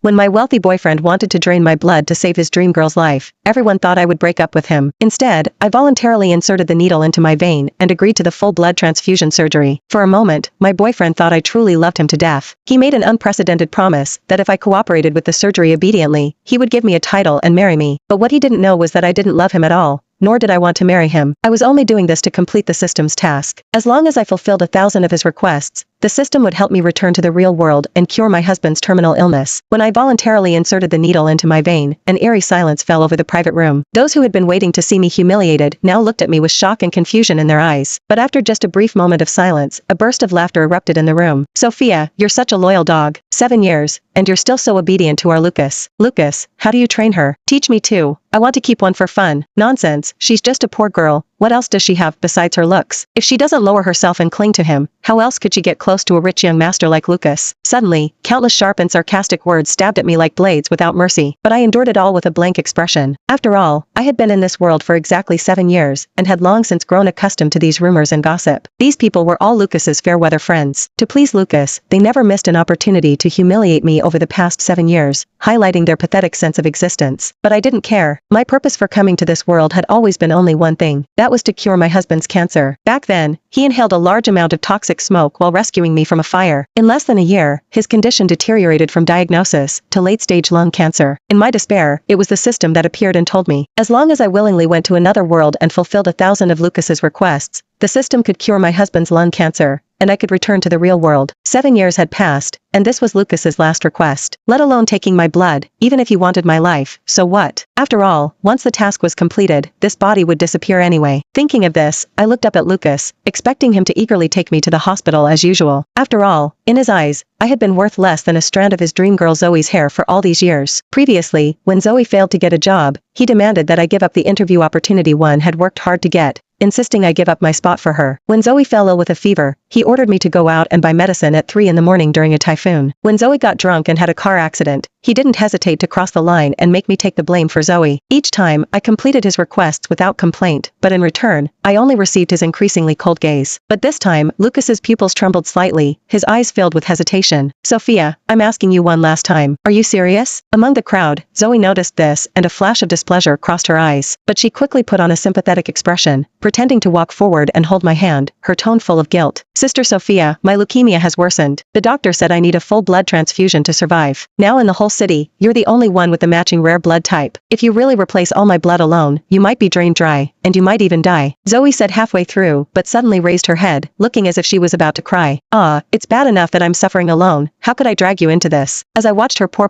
When my wealthy boyfriend wanted to drain my blood to save his dream girl's life, everyone thought I would break up with him. Instead, I voluntarily inserted the needle into my vein and agreed to the full blood transfusion surgery. For a moment, my boyfriend thought I truly loved him to death. He made an unprecedented promise that if I cooperated with the surgery obediently, he would give me a title and marry me. But what he didn't know was that I didn't love him at all, nor did I want to marry him. I was only doing this to complete the system's task. As long as I fulfilled 1,000 of his requests, the system would help me return to the real world and cure my husband's terminal illness. When I voluntarily inserted the needle into my vein, an eerie silence fell over the private room. Those who had been waiting to see me humiliated now looked at me with shock and confusion in their eyes. But after just a brief moment of silence, a burst of laughter erupted in the room. "Sophia, you're such a loyal dog. 7 years, and you're still so obedient to our Lucas. Lucas, how do you train her? Teach me too. I want to keep one for fun." "Nonsense, she's just a poor girl. What else does she have besides her looks? If she doesn't lower herself and cling to him, how else could she get close to a rich young master like Lucas?" Suddenly, countless sharp and sarcastic words stabbed at me like blades without mercy, but I endured it all with a blank expression. After all, I had been in this world for exactly 7 years, and had long since grown accustomed to these rumors and gossip. These people were all Lucas's fair-weather friends. To please Lucas, they never missed an opportunity to humiliate me over the past 7 years, highlighting their pathetic sense of existence. But I didn't care. My purpose for coming to this world had always been only one thing. That was to cure my husband's cancer. Back then, he inhaled a large amount of toxic smoke while rescuing me from a fire. In less than a year, his condition deteriorated from diagnosis to late-stage lung cancer. In my despair, it was the system that appeared and told me, as long as I willingly went to another world and fulfilled 1,000 of Lucas's requests, the system could cure my husband's lung cancer, and I could return to the real world. 7 years had passed, and this was Lucas's last request. Let alone taking my blood, even if he wanted my life, so what? After all, once the task was completed, this body would disappear anyway. Thinking of this, I looked up at Lucas, expecting him to eagerly take me to the hospital as usual. After all, in his eyes, I had been worth less than a strand of his dream girl Zoe's hair for all these years. Previously, when Zoe failed to get a job, he demanded that I give up the interview opportunity one had worked hard to get, insisting I give up my spot for her. When Zoe fell ill with a fever, he ordered me to go out and buy medicine at 3 in the morning during a typhoon. When Zoe got drunk and had a car accident, he didn't hesitate to cross the line and make me take the blame for Zoe. Each time, I completed his requests without complaint, but in return, I only received his increasingly cold gaze. But this time, Lucas's pupils trembled slightly, his eyes filled with hesitation. "Sophia, I'm asking you one last time. Are you serious?" Among the crowd, Zoe noticed this, and a flash of displeasure crossed her eyes. But she quickly put on a sympathetic expression, pretending to walk forward and hold my hand, her tone full of guilt. "Sister Sophia, my leukemia has worsened. The doctor said I need a full blood transfusion to survive. Now in the whole city, you're the only one with the matching rare blood type. If you really replace all my blood alone, you might be drained dry, and you might even die." Zoe said halfway through, but suddenly raised her head, looking as if she was about to cry. "Ah, it's bad enough that I'm suffering alone. How could I drag you into this?" As I watched her poor